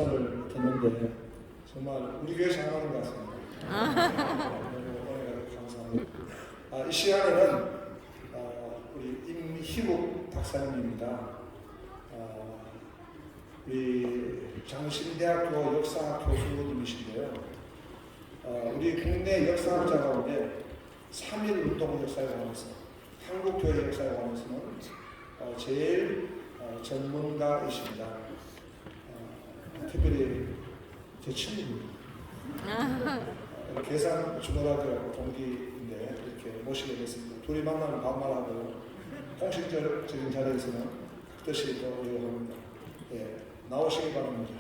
를 듣는데 정말 우리 교회 생각하는 것 같습니다. 너무 은혜가 감사합니다. 이 시간에는 우리 임희국 박사님입니다. 우리 장신대학교 역사학 교수님이신데요. 우리 국내 역사학자 가운데 3.1 운동 역사에 관해서 한국교회 역사에 관해서는 제일 전문가이십니다. 특별히 제 친구입니다. 계산중고등학교 동기인데 이렇게 모시게 됐습니다. 둘이 만나면 반말하고 공식적인 자리에서는 뜻이 또 이어갑니다. 예, 나오시기 바랍니다.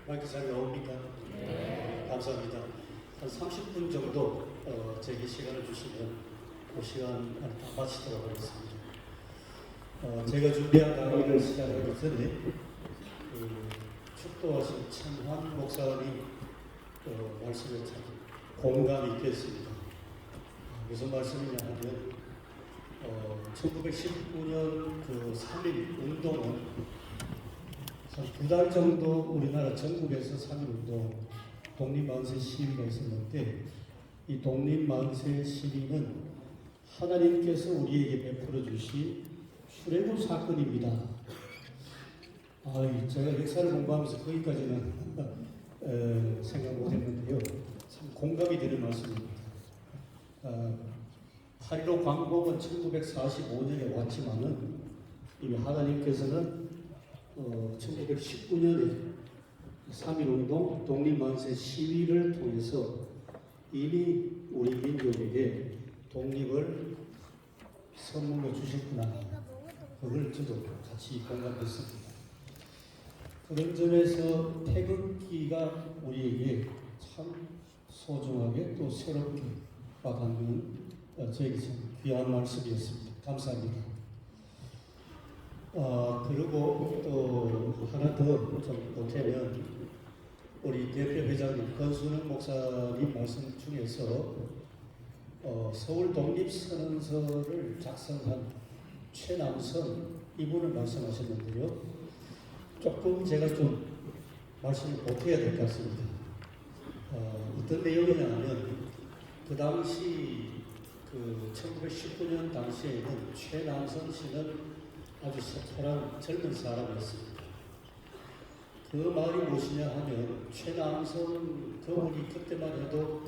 마이크 잘 나옵니까? 네. 감사합니다. 한 30분 정도 제게 시간을 주시면 그 시간 다 마치도록 하겠습니다. 제가 준비한 강의를 시작하기 전에 축도하신 천환 목사님 말씀에 참 공감이 있겠습니다. 무슨 말씀이냐 하면 1919년 그 3.1 운동은 한 2달 정도 우리나라 전국에서 3.1운동 독립만세 시위가 있었는데 이 독립만세 시위는 하나님께서 우리에게 베풀어 주신 출애굽 사건입니다. 제가 역사를 공부하면서 거기까지는 생각 못했는데요. 참 공감이 되는 말씀입니다. 8.15 광복은 1945년에 왔지만은 이미 하나님께서는 1919년에 3.1운동 독립만세 시위를 통해서 이미 우리 민족에게 독립을 선물로 주셨구나. 그걸 저도 같이 공감했습니다. 그런 점에서 태극기가 우리에게 참 소중하게 또 새롭게 와닿는 저에게 참 귀한 말씀이었습니다. 감사합니다. 그리고 또 하나 더 좀 보태면 우리 대표 회장님 권순영 목사님 말씀 중에서 서울 독립선언서를 작성한 최남선 이분을 말씀하셨는데요. 조금 제가 좀 말씀을 보태야 될 것 같습니다. 어떤 내용이냐 하면 그 당시 그 1919년 당시에는 최남선 씨는 아주 섭섭한 젊은 사람이었습니다. 그 말이 무엇이냐 하면 최남선 그분이 그때만 해도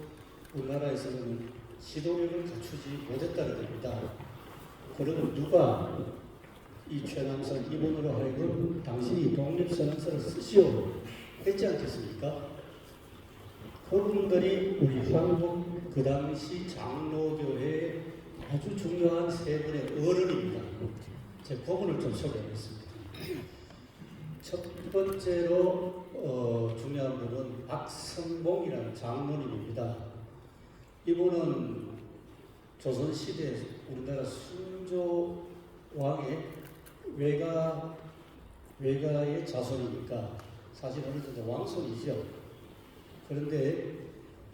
우리나라에서는 지도력을 갖추지 못했다는 겁니다. 그러면 누가 이 최남선 이분으로 하여금 당신이 독립선언서를 쓰시오 했지 않겠습니까? 그분들이 우리 한국 그 당시 장로교회의 아주 중요한 세 분의 어른입니다. 제 그분을 좀 소개하겠습니다. 첫 번째로 중요한 분은 박성봉이라는 장로님입니다. 이분은 조선시대 우리나라 순조 왕의 외가의 자손이니까 사실 어느 정도 왕손이죠. 그런데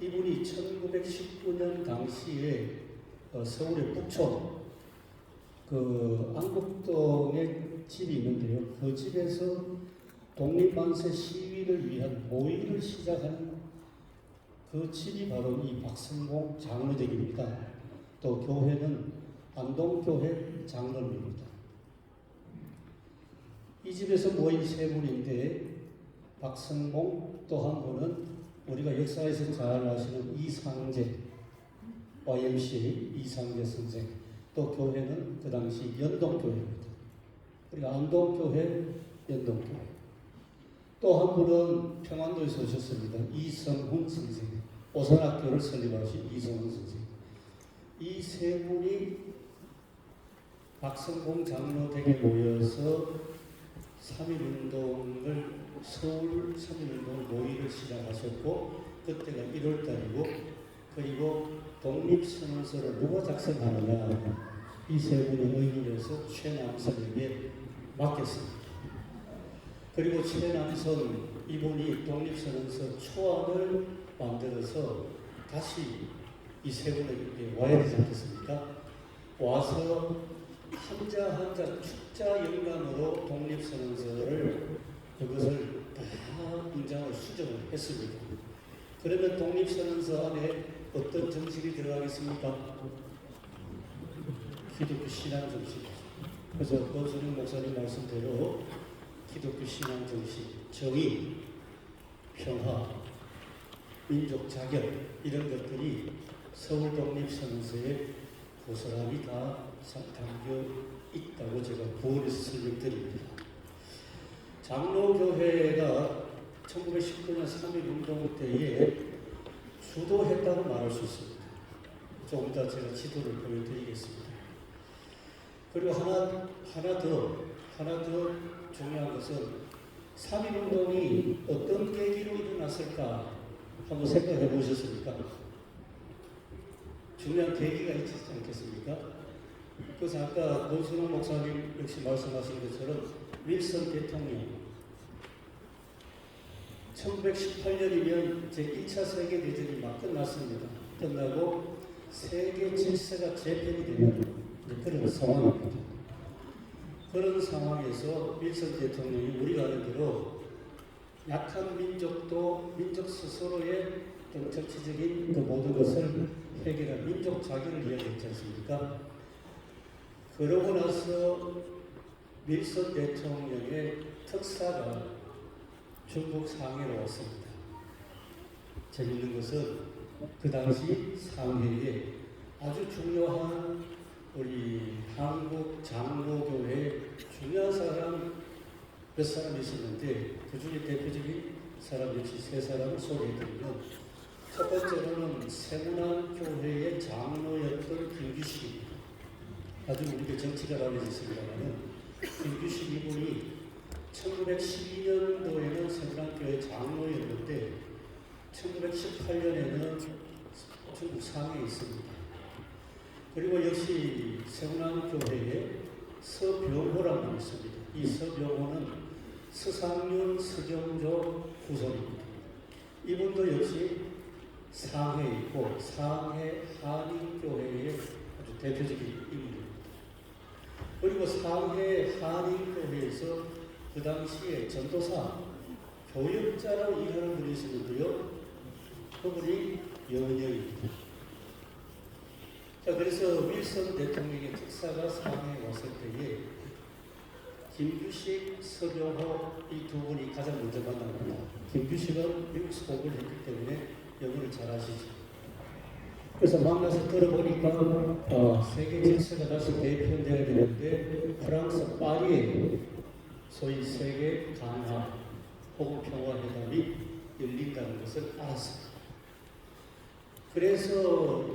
이분이 1919년 당시에 서울의 북촌 그 안국동에 집이 있는데요. 그 집에서 독립만세 시위를 위한 모의를 시작한 그 집이 바로 이 박성봉 장로댁입니다. 또 교회는 안동교회 장로입니다. 이 집에서 모인 세 분인데 박성봉 또 한 분은 우리가 역사에서 잘 아시는 이상재 YMCA 이상재 선생 또 교회는 그 당시 연동교회입니다. 그리고 안동교회, 연동교회. 또 한 분은 평안도에서 오셨습니다. 이성훈 선생, 오산학교를 설립하신 이성훈 선생. 이 세 분이 박성봉 장로 댁에 모여서 3.1운동을 서울 3.1운동 모의를 시작하셨고 그때가 1월달이고 그리고 독립선언서를 누가 작성하느냐 이 세 분이 의논해서 최남선에게 맡겼습니다. 그리고 최남선 이분이 독립선언서 초안을 만들어서 다시 이 세 분에게 와야 되지 않겠습니까? 와서 한자 한자 축자 영감으로 독립선언서를 그것을 다 문장을 수정을 했습니다. 그러면 독립선언서 안에 어떤 정신이 들어가겠습니까? 기독교 신앙 정신. 그래서 노준영 목사님 말씀대로 기독교 신앙 정신, 정의, 평화, 민족 자결 이런 것들이 서울 독립선언서에 고스란히 다 담겨 있다고 제가 부원에서 설명드립니다. 장로교회가 1919년 3.1운동 때에 주도했다고 말할 수 있습니다. 조금 더 제가 지도를 보여드리겠습니다. 그리고 하나 더 중요한 것은 3.1운동이 어떤 계기로 일어났을까 한번 생각해 보셨습니까? 중요한 계기가 있지 않겠습니까? 그래서 아까 노순호 목사님 역시 말씀하신 것처럼 윌슨 대통령 1918년이면 제1차 세계대전이 막 끝났습니다. 끝나고 세계 질서가 재편이 되는 그런 상황입니다. 그런 상황에서 윌슨 대통령이 우리가 아는 대로 약한 민족도 민족 스스로의 정치적인 그 모든 것을 해결한 민족 자결을 이야기했지 않습니까? 그러고 나서 윌슨 대통령의 특사가 중국 상해로 왔습니다. 재밌는 것은 그 당시 상해에 아주 중요한 우리 한국 장로교회 중요한 사람 몇 사람이 있었는데 그 중에 대표적인 사람 역시 세 사람을 소개해드리면 첫 번째로는 세문안교회의 장로였던 김규식입니다. 아주 우리가 정치가 알려졌습니다만 김규식 이분이 1912년도에는 세문안교회 장로였는데 1918년에는 중국 상해에 있습니다. 그리고 역시 세문안교회에 서병호라는 분이 있습니다. 이 서병호는 서상륜 서경조 후손입니다. 이분도 역시 상해에 있고 상해 한인교회의 아주 대표적인 인물입니다. 그리고 상해 한인교회에서 그 당시에 전도사 교역자라고 일하는 분이 있었는데요. 그분이 여은영입니다. 자, 그래서 윌슨 대통령의 특사가 상해에 왔을 때에 김규식, 서병호 이 두 분이 가장 먼저 만납니다. 김규식은 미국에서 공부를 했기 때문에 영어를 잘 아시죠. 그래서 만나서 들어보니까 세계 질서가 다시 재편되어야 되는데 프랑스 파리에 소위 세계 강화 혹은 평화회담이 열린다는 것을 알았습니다. 그래서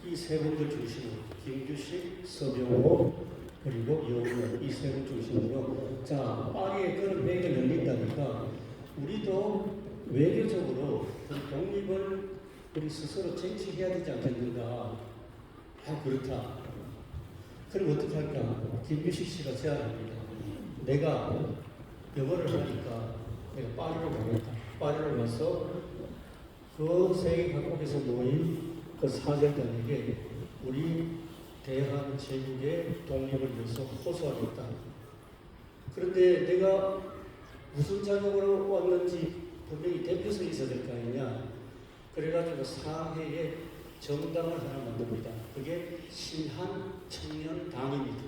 이 세 분들 중심으로 김규식, 서병호 그리고 여우는 이 세 분 중심으로 자 파리에 그런 회의가 열린다니까 우리도 외교적으로 독립을 우리 스스로 쟁취해야 되지 않겠는가. 그렇다. 그럼 어떻게 할까? 김규식 씨가 제안합니다. 내가 영어를 하니까 내가 파리로 가겠다. 파리로 가서 그 세계 각국에서 모인 그 사절단에게 우리 대한 제국의 독립을 위해서 호소하겠다. 그런데 내가 무슨 자격으로 왔는지 분명히 대표성이 있어야 될 거 아니냐. 그래가지고 상해에 정당을 하나 만듭니다. 그게 신한청년당입니다.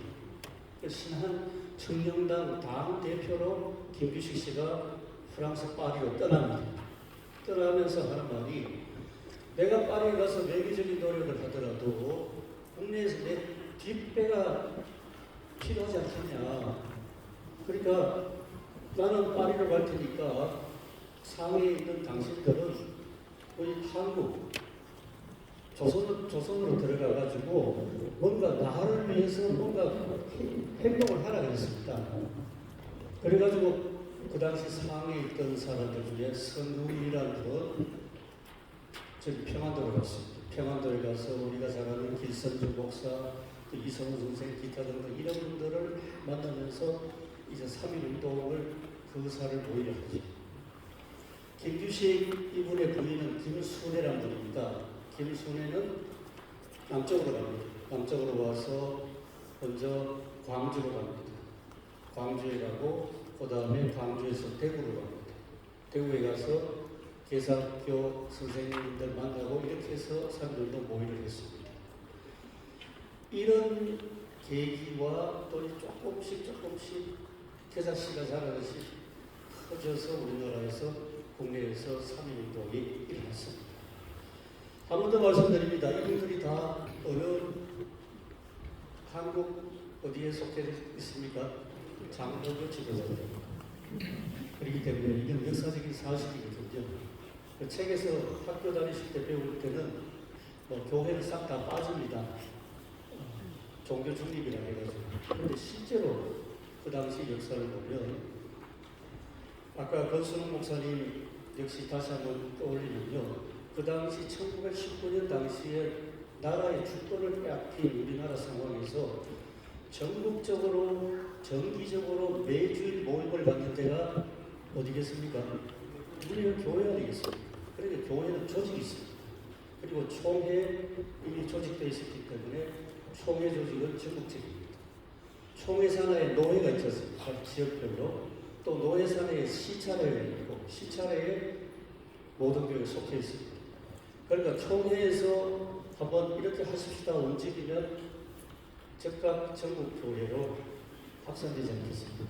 그 신한청년당 당 대표로 김규식 씨가 프랑스 파리로 떠납니다. 떠나면서 하는 말이 내가 파리에 가서 외교적인 노력을 하더라도 국내에서 내 뒷배가 필요하지 않겠냐. 그러니까 나는 파리로 갈 테니까 상해에 있는 당신들은 우리 한국 조선으로 들어가가지고 뭔가 나를 위해서 뭔가 행동을 하라 그랬습니다. 그래가지고 그 당시 상하에 있던 사람들 중에 선웅이라는 분은 저기 평안도로 갔습니다. 평안도에 가서 우리가 잘 아는 길선주 목사, 또 이성우 선생, 기타 등등 이런 분들을 만나면서 이제 3.1운동을 그사를 모이려 하죠. 김규식 이분의 부인은 김순애라는 분입니다. 김순애는 남쪽으로 갑니다. 남쪽으로 와서 먼저 광주로 갑니다. 광주에 가고 그 다음에 광주에서 대구로 갑니다. 대구에 가서 계사학교 선생님들 만나고 이렇게 해서 3.1운동 모의를 했습니다. 이런 계기와 또 조금씩 계사씨가 자라듯이 커져서 우리나라에서 국내에서 3.1운동이 일어났습니다. 한 번 더 말씀드립니다. 이분들이 다 어느 한국 어디에 속해 있습니까? 장로교 지도자입니다. 그렇기 때문에 이건 역사적인 사실이거든요. 그 책에서 학교 다니실 때 배울 때는 뭐 교회는 싹 다 빠집니다. 종교 중립이라 해가지고. 그런데 실제로 그 당시 역사를 보면 아까 권순웅 목사님 역시 다시 한번 떠올리면요. 그 당시 1919년 당시에 나라의 주권을 빼앗긴 우리나라 상황에서 전국적으로 정기적으로 매주일 모임을 갖는 데가 어디겠습니까? 우리는 교회 아니겠습니까? 그러니까 교회는 조직이 있습니다. 그리고 총회 이미 조직되어 있었기 때문에 총회 조직은 전국적입니다. 총회 산하에 노회가 있지 않습니까? 각 지역별로. 또 노회 산하에 시차례가 있고 시차례에 모든 교회에 속해 있습니다. 그러니까 총회에서 한번 이렇게 하십시다 움직이면 즉각 전국 교회로 확산되지 않겠습니까?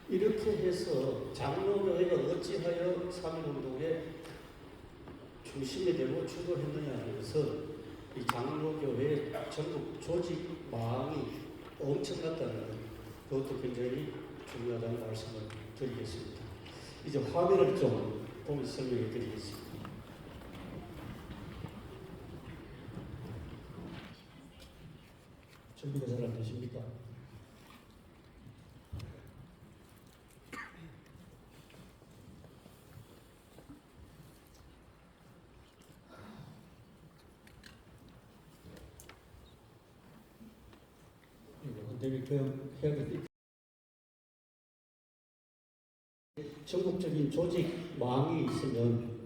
이렇게 해서 장로교회가 어찌하여 3.1운동의 중심이 되고 주도했느냐 하는 것은 이 장로교회의 전국 조직망이 엄청났다는 것, 그것도 굉장히 중요하다는 말씀을 드리겠습니다. 이제 화면을 좀 보면서 설명해 드리겠습니다. 준비가 잘 안 되십니까? 근데 그냥 해야겠지. 전국적인 조직망이 있으면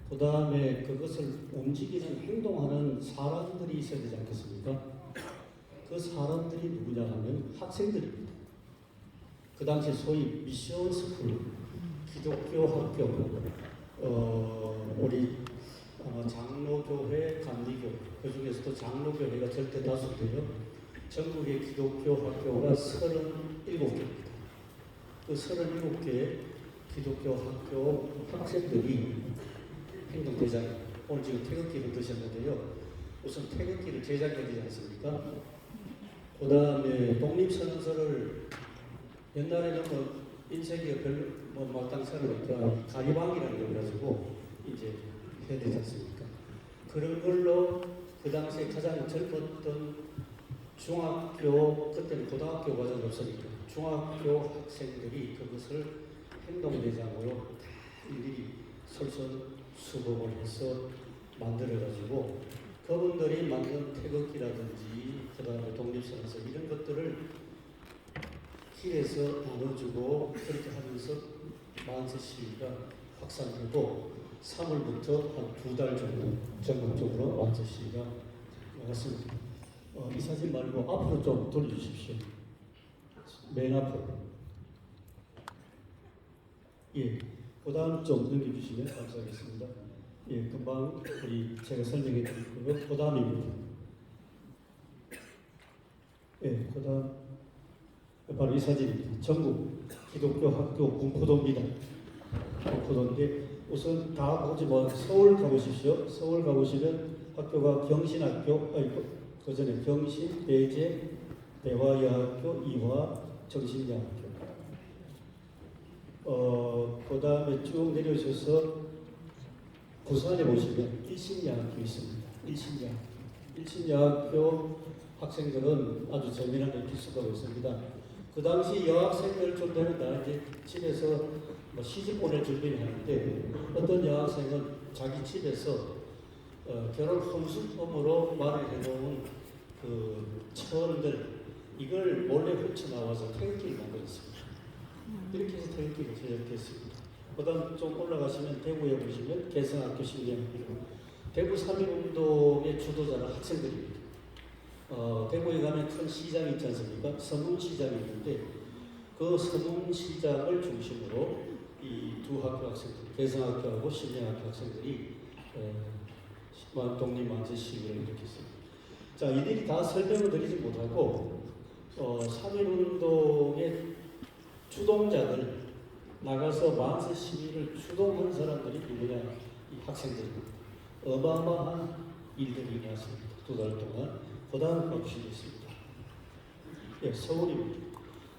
그 다음에 그것을 움직이는 행동하는 사람들이 있어야 되지 않겠습니까? 그 사람들이 누구냐 하면 학생들입니다. 그 당시 소위 미션 스쿨, 기독교 학교, 우리 장로교회, 감리교, 그 중에서도 장로교회가 절대 다수인데요. 전국의 기독교 학교가 37개입니다. 그 37개 기독교 학교 학생들이 행동대장, 오늘 지금 태극기를 드셨는데요. 우선 태극기를 제작해야 되지 않습니까? 그 다음에 독립선언서를 옛날에는 뭐 인쇄기가 별로 마땅찮으니까 가리방이라는 걸 가지고 이제 해야 되지 않습니까? 그런 걸로 그 당시에 가장 젊었던 중학교, 그때는 고등학교 과정이 없으니까 중학교 학생들이 그것을 행동대장으로 다 일일이 솔선수범을 해서 만들어가지고 그분들이 만든 태극기라든지 그 다음에 독립선언서 이런 것들을 길에서 나눠주고 그렇게 하면서 만세 시위가 확산되고 3월부터 한 2달 정도 전국적으로 만세 시위가 나갔습니다. 이 사진 말고 앞으로 좀 돌려주십시오. 맨 앞으로. 예, 그 다음 좀 넘겨주시면 감사하겠습니다. 예, 금방 우리 제가 설명해 드릴 거고, 그 다음입니다. 예, 그 다음, 바로 이 사진입니다. 전국 기독교 학교 군포도입니다. 군포도인데, 우선 다 보지 뭐, 서울 가보십시오. 서울 가보시면 학교가 경신학교, 그 전에 경신, 대제, 대화여학교, 이화, 정신여학교. 그 다음에 쭉 내려오셔서 부산에 보시면 일신여학교 있습니다. 일신여학교 학생들은 아주 재미난 에피소드가 있습니다. 그 당시 여학생들 좀 되는 날 이제 집에서 뭐 시집 보낼 준비를 하는데 어떤 여학생은 자기 집에서 결혼 혼수범으로 말을 해놓은 그 천들 이걸 몰래 훔쳐 나와서 태극기를 만들었습니다. 이렇게 해서 태극기를 제작했습니다. 그다음 좀 올라가시면 대구에 보시면 개성학교 신기학교 대구 3.1운동의 주도자는 학생들입니다. 대구에 가면 큰 시장이 있지 않습니까? 서문시장이 있는데 그 서문시장을 중심으로 이 두 학교 학생들, 개성학교하고 신기학교 학생들이 독립만세 시위를 일으켰습니다. 자, 이들이 다 설명을 드리지 못하고 3.1운동의 주동자들 나가서 만세 시위를 주동한 사람들이 누구냐? 이 학생들입니다. 어마어마한 일들이 일어났습니다. 2달 동안. 그 다음 보시겠습니다. 예, 서울입니다.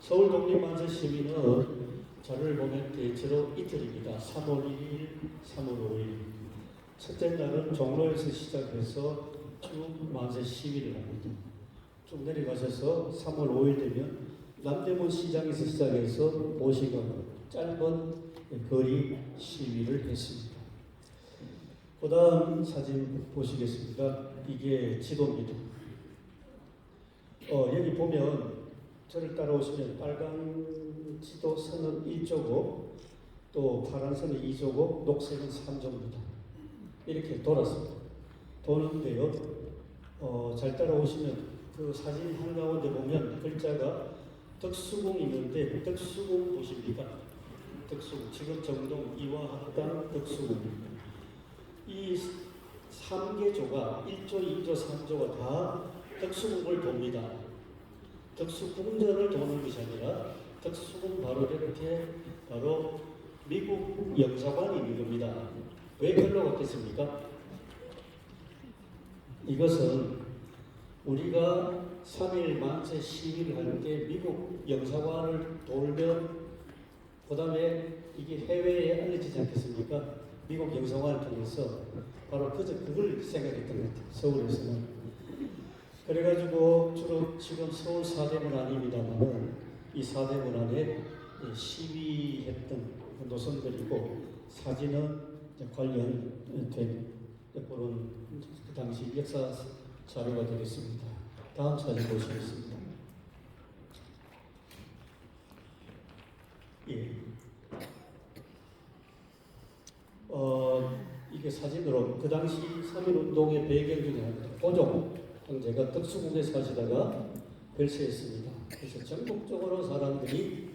서울 독립만세 시위는 자료를 보면 대체로 이틀입니다. 3월 1일, 3월 5일. 첫째 날은 종로에서 시작해서 쭉 만세 시위를 합니다. 쭉 내려가셔서 3월 5일 되면 남대문 시장에서 시작해서 5시간 짧은 거리 시위를 했습니다. 그 다음 사진 보시겠습니다. 이게 지도입니다. 여기 보면 저를 따라오시면 빨간 지도 선은 1조고 또 파란 선은 2조고 녹색은 3조입니다. 이렇게 돌았습니다. 도는데요. 잘 따라오시면 그 사진 한가운데 보면 글자가 덕수궁이 있는데 덕수궁 보십니까? 덕수궁. 지금 정동 이화학당 덕수궁입니다. 이 3개조가 1조, 2조, 3조가 다 덕수궁을 돕니다. 덕수궁전을 도는 것이 아니라 덕수궁 바로 이렇게 바로 미국 영사관이 있는 겁니다. 왜 그걸로 갔겠습니까? 이것은 우리가 3.1 만세 시위를 할 때 미국 영사관을 돌면 그 다음에 이게 해외에 알려지지 않겠습니까? 미국 영사관을 통해서 바로 그걸 생각했던 것 같아요. 서울에서는. 그래가지고 주로 지금 서울 사대문 안입니다만 이 사대문 안에 시위했던 노선들이고 사진은 관련된 그런 그 당시 역사 자료가 되겠습니다. 다음 사진 보시겠습니다. 예. 이게 사진으로 그 당시 3.1운동의 배경 중에 하나입니다. 고종 황제가 덕수궁에 사시다가 별세했습니다. 그래서 전국적으로 사람들이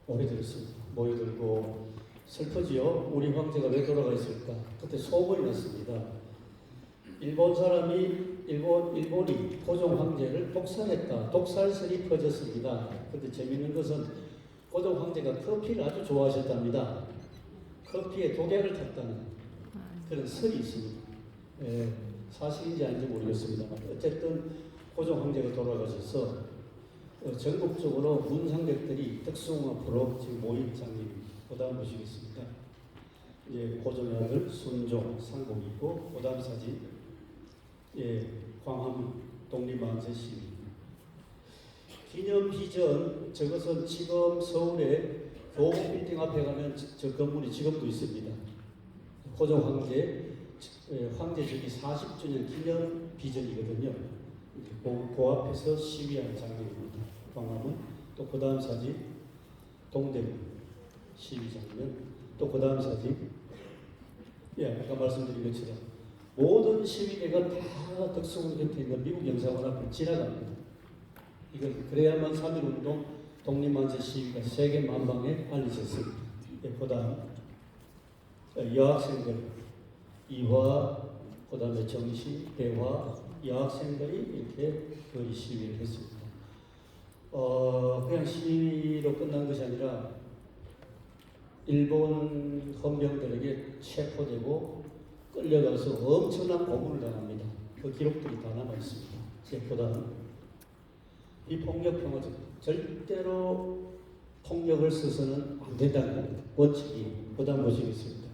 모여들었습니다. 모여들고 슬프지요. 우리 황제가 왜 돌아가 있을까? 그때 소문이 났습니다. 일본이 고종 황제를 독살했다. 독살설이 퍼졌습니다. 그런데 재미있는 것은 고종 황제가 커피를 아주 좋아하셨답니다. 커피에 독약을 탔다는 그런 설이 있습니다. 사실인지 아닌지 모르겠습니다만 어쨌든 고종 황제가 돌아가셔서 전국적으로 문상객들이 덕수궁 앞으로 지금 모인 장면입니다. 그 다음 보시겠습니다. 이제 고종의 아들 순종 상복이고 그 다음 사진 광화문 독립만세 시위 기념 비전 저것은 지금 서울에 교보 빌딩 앞에 가면 저 건물이 지금도 있습니다. 고종 황제적이 40주년 기념 비전이거든요. 그 앞에서 시위하는 장면입니다. 광화문. 또 그 다음 사진 동대문 시위 장면. 또 그 다음 사진 아까 말씀드린 것처럼 모든 시위대가 다 덕수궁 곁에 있는 미국 영사관 앞을 지나갑니다. 이건 그래야만 3.1운동 독립만세 시위가 세계 만방에 알려졌습니다. 그 다음 여학생들 이화, 그 다음에 정시, 대화 여학생들이 이렇게 거리 시위를 했습니다. 그냥 시위로 끝난 것이 아니라 일본 헌병들에게 체포되고 끌려가서 엄청난 고문을 당합니다. 그 기록들이 다 남아있습니다. 그다음 이 폭력평화 절대로 폭력을 써서는 안 된다는 원칙이 그다음 보시겠습니다.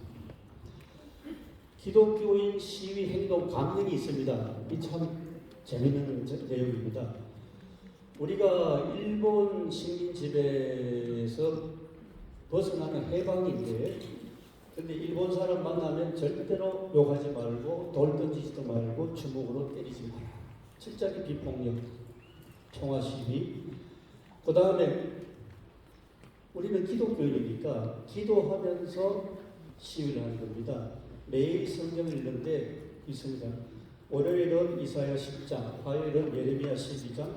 기독교인 시위 행동 감령이 있습니다. 이 참 재밌는 내용입니다. 우리가 일본 식민 지배에서 벗어나는 해방인데, 근데 일본 사람 만나면 절대로 욕하지 말고 돌 던지지도 말고 주먹으로 때리지 마라. 실적인 비폭력, 평화 시위. 그 다음에 우리는 기독교인이니까 기도하면서 시위를 하는 겁니다. 매일 성경 읽는데 있습니다. 월요일은 이사야 10장, 화요일은 예레미야 12장,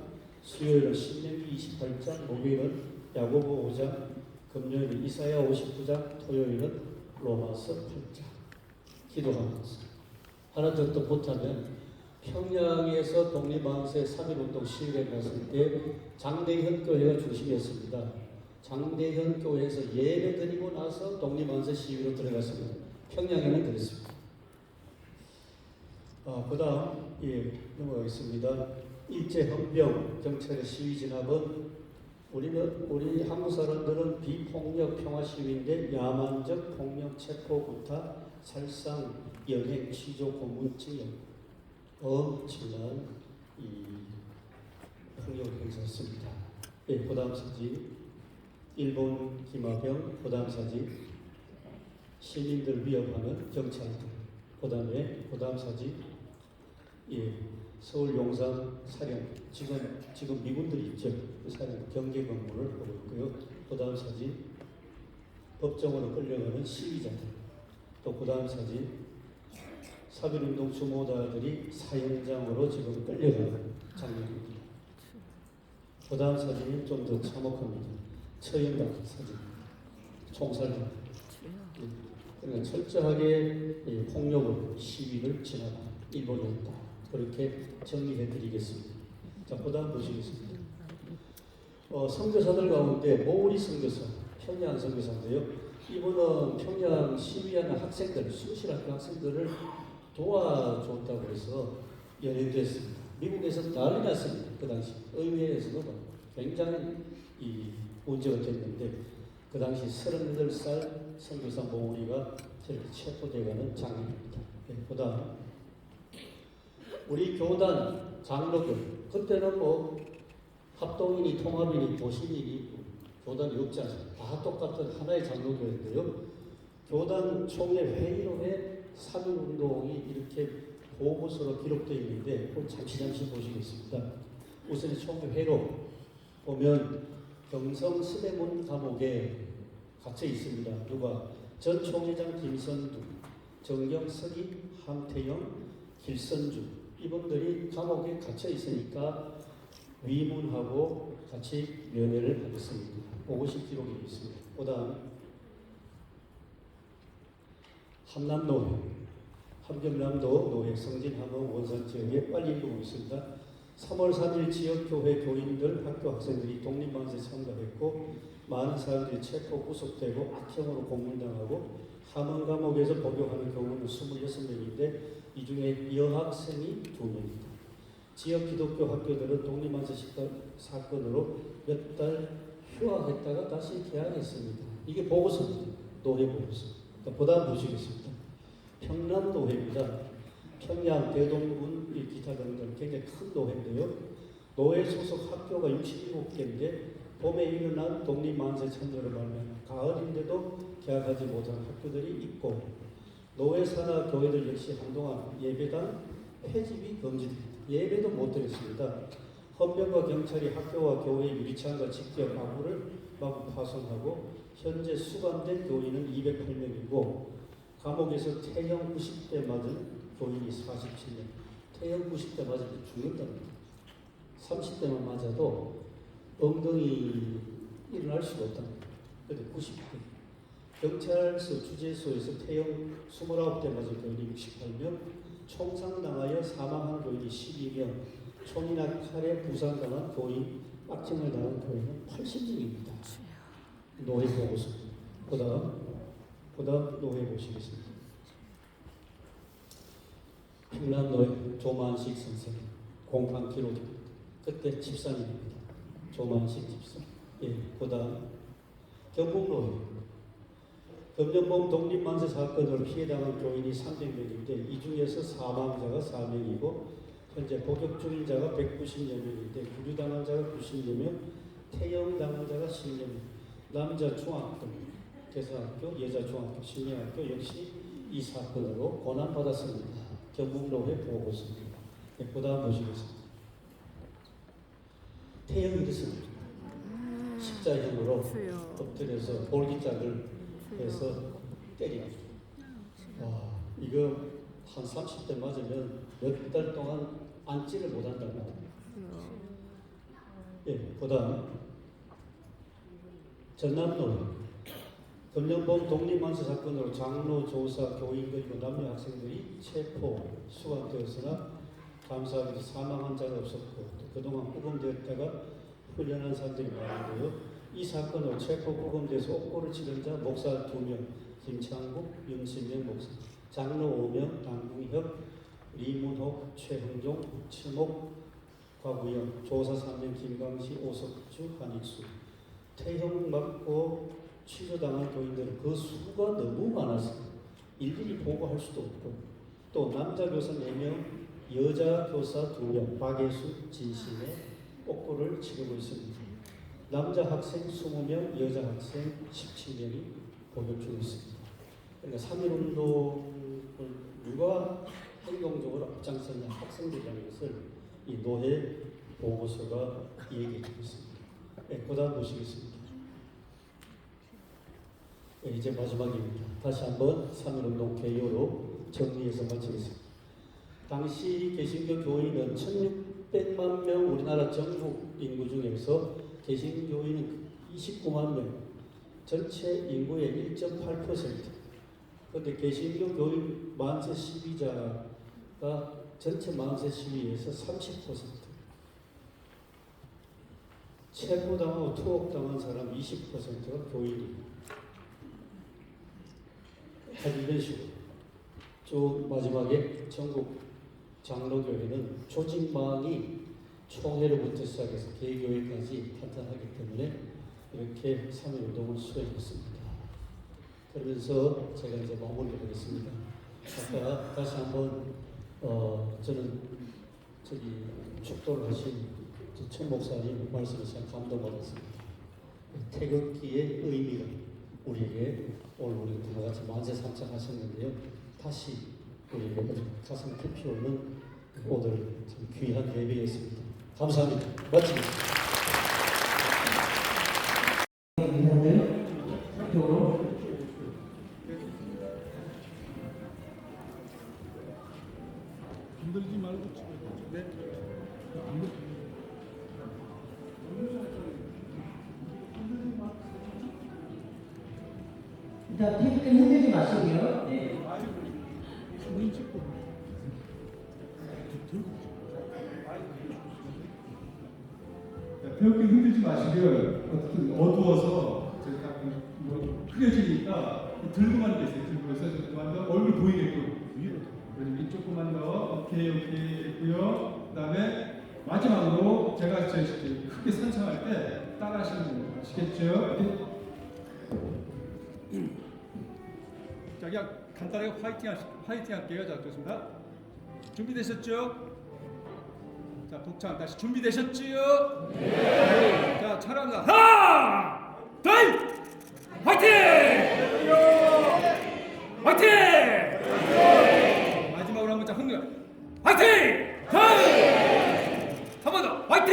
수요일은 신명기 28장, 목요일은 야고보 5장, 금요일은 이사야 59장, 토요일은 로마서 8장. 기도하면서. 하나 정도 못하면 평양에서 독립방세 3.1운동 시위에 갔을 때 장대현 교회가 중심이었습니다. 장대현 교회에서 예배 드리고 나서 독립방세 시위로 들어갔습니다. 평양에는 그랬습니다. 그 다음 넘어가겠습니다. 일제헌병 경찰의 시위 진압은 우리 한국 사람들은 비폭력 평화 시위인데 야만적 폭력 체포 구타 살상 연행 취조 고문 징역 엄청난 이 폭력을 행사했습니다. 그 다음 사진 일본 김하병, 그 다음 사진 시민들 위협하는 경찰들, 그 다음 사진 서울 용산 사령 지금 미군들이 있죠. 그 사령 경계 근무를 하고 있고요. 그 다음 사진 법정으로 끌려가는 시위자들, 또 그 다음 사진 3.1운동 주모자들이 사형장으로 지금 끌려가는 장면입니다. 그 다음 사진이 좀 더 참혹합니다. 처형당 사진, 총살당. 그러니까 철저하게 폭력으로 시위를 진압한 일본이었다. 그렇게 정리해 드리겠습니다. 자, 그 다음 보시겠습니다. 선교사들 가운데 모리 선교사, 평양 선교사인데요. 이분은 평양 시위하는 학생들, 수시학교 학생들을 도와줬다고 해서 연행됐습니다. 미국에서 난리 났습니다. 그 당시 의회에서도 굉장히 문제가 됐는데 그 당시 38살 선교사 모리가 저렇게 체포되어가는 장면입니다. 그 다음 우리 교단 장로교 그때는 합동이니 통합이니 도신이니 교단이 없지 않습니까? 다 똑같은 하나의 장로교인데요. 교단 총회 회의록에 3.1운동이 이렇게 보고서로 기록되어 있는데 잠시 보시겠습니다. 우선 총회 회의록 보면 경성 스대문 감옥에 갇혀 있습니다. 누가? 전 총회장 김선두, 정경석이, 함태영, 길선주 이분들이 감옥에 갇혀 있으니까 위문하고 같이 면회를 하겠습니다. 보고식 기록이 있습니다. 그 다음 함남노회, 함경남도 노회 성진함흥 원산 지역에 빨리 읽고 있습니다. 3월 3일 지역교회 교인들, 학교 학생들이 독립방세 참가했고 많은 사람들이 체포 구속되고 악형으로 고문당하고 함흥 감옥에서 복역하는 경우는 26명인데 이 중에 여학생이 2명입니다. 지역 기독교 학교들은 독립방세 사건으로 몇 달 휴학했다가 다시 개학했습니다. 이게 보고서입니다. 노회 보고서. 그 다음 보시겠습니다. 평남 노회입니다. 평양, 대동군, 기타 등등 굉장히 큰 노회인데요. 노회 소속 학교가 67개인데 봄에 일어난 독립만세 천년을 말하면 가을인데도 개학하지 못한 학교들이 있고 노회 산하 교회들 역시 한동안 예배당 폐집이 금지됩니다. 예배도 못 드렸습니다. 헌병과 경찰이 학교와 교회 유리창과 직접 마구 파손하고 현재 수감된 교인은 208명이고 감옥에서 태형 90대 맞은 교인이 47명. 태형 90대 맞으면 죽는답니다. 30대만 맞아도 엉덩이 일어날 수가 없답니다. 그런데 90대. 경찰서 주재소에서 태형 29대 맞은 교인이 68명, 총상당하여 사망한 교인이 12명, 총이나 칼에 부상당한 교인, 악정을 당한 교인은 80명입니다. 노회 보고서. 그 다음 노회 보시겠습니다. 평남노회 조만식 선생 공판 기록입니다. 그때 집사님입니다. 조만식 집사. 그 다음 경북노회. 금년봉 독립만세 사건으로 피해당한 교인이 300명인데 이 중에서 사망자가 4명이고 현재 복역 중인 자가 190여 명인데 구류당한 자가 90여 명, 퇴영당한 자가 10여 명. 남자 중학교, 개성학교, 여자 중학교, 신예학교 역시 이 사건으로 고난받았습니다. 경북로회 보고서입니다. 네, 그 다음 보시겠습니다. 태형이 됐습니다. 십자형으로 엎드려서 볼기짝을 해서 때립니다. 와, 이거 한 30대 맞으면 몇 달 동안 앉지를 못한답니다. 예, 그 다음 전남로 금년봉 독립만세 사건으로 장로, 조사, 교인 그리고 남녀 학생들이 체포, 수감되었으나 감사하게도 사망한 자가 없었고 그동안 구금되었다가 훈련한 사람들이 많은데요. 이 사건으로 체포 구금돼서 옥고를 치른 자 목사 2명, 김창국, 윤신명 목사, 장로 5명, 남궁혁, 리문옥, 최흥종, 칠목, 곽우영, 조사 3명, 김광시, 오석주, 한익수. 퇴형 맞고 취조당한 교인들은 그 수가 너무 많아서 일일이 보고할 수도 없고 또 남자 교사 4명, 여자 교사 2명, 박예수, 진심의 옥고를 치르고 있습니다. 남자 학생 20명, 여자 학생 17명이 복역 중에 있습니다. 그러니까 3.1운동을 누가 행동적으로 앞장섰냐 학생들이라는 것을 이 노회 보고서가 얘기해 주고 있습니다. 네, 그 다음 보시겠습니다. 네, 이제 마지막입니다. 다시 한번 3.1운동 개요로 정리해서 마치겠습니다. 당시 개신교 교인은 1600만 명 우리나라 전국 인구 중에서 개신교인은 29만 명, 전체 인구의 1.8%. 그런데 개신교 교인 만세 시위자가 전체 만세 시위에서 30%. 체포당하고 투옥당한 사람 20%가 교인입니다. 이런 식으로 쭉 마지막에 전국 장로교회는 조직망이 총회로부터 시작해서 개교회까지 탄탄하기 때문에 이렇게 3.1운동을 수행했습니다. 그러면서 제가 이제 마무리를 하겠습니다. 아까 다시 한번 저는 축도를 하신 천 목사님 말씀에 참 감동받았습니다. 태극기의 의미가 우리에게 오늘 우리 다 같이 만세 삼창하셨는데요. 다시 우리에게 가슴 깊이 오는 오늘 참 귀한 예배였습니다. 감사합니다. 마치겠습니다. 힘들지 말고 네. 일단 태극기 흔들지 마시고요. 네. 태극기 흔들지 마시고요. 어떻게 어두워서 제가 뭐 흐려지니까 들고만 계세요. 들고서 조금만 더 얼굴 보이게끔 위로. 그리고 조금만 더 오케이 했고요. 그다음에 마지막으로 제가 크게 산창할 때 따라하시는 분 아시겠죠? 자, 그냥 간단하게 화이팅 할게요. 자, 좋습니다. 준비되셨죠? 자, 독창 다시 준비되셨지요? 네. 자, 차례합니다. 하나, 둘, 화이팅! 화이팅! 마지막으로 한번 자, 흥겨. 화이팅! 한 번 더. 화이팅!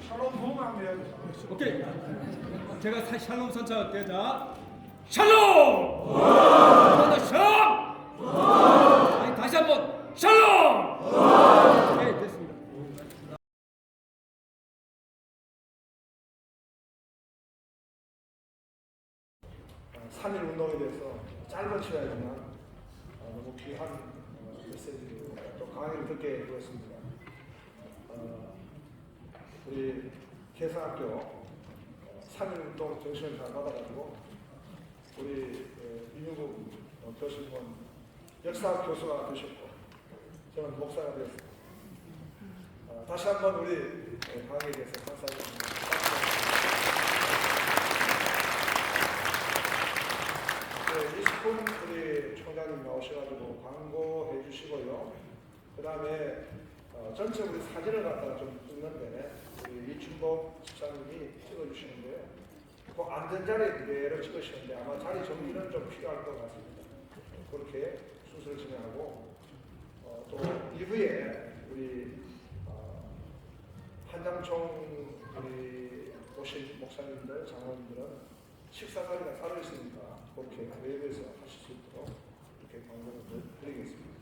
샬롬 부흥하면 오케이. 제가 샬롬 선창할게요. 자, 샬롬! 한번 더 샬롬! 아니, 다시 한번 샬롬! 네, 됐습니다. 3.1운동에 대해서 짧아져야지만 너무 귀한 메시지를 또 강의를 듣게 되었습니다. 우리 개성학교 3.1운동 정신을 잘 받아가지고 우리 이윤국 교수님은 역사 교수가 되셨고 저는 목사가 되었습니다. 다시 한번 우리 강의에 대해서 감사드립니다. 이스폰 우리 총장님 나오셔가지고 광고해 주시고요. 그 다음에 전체 우리 사진을 갖다가 좀 찍는데 우리 이춘복 집사님이 찍어주시는데요. 그 안전자리에 그대로 찍으시는데 아마 자리 정리는 좀 필요할 것 같습니다. 그렇게 순서를 진행하고 또 2부에 우리 한장총 우리 오신 목사님들, 장로님들은 식사 자리가 따로 있으니까 그렇게 외부에서 하실 수 있도록 이렇게 광고를 드리겠습니다.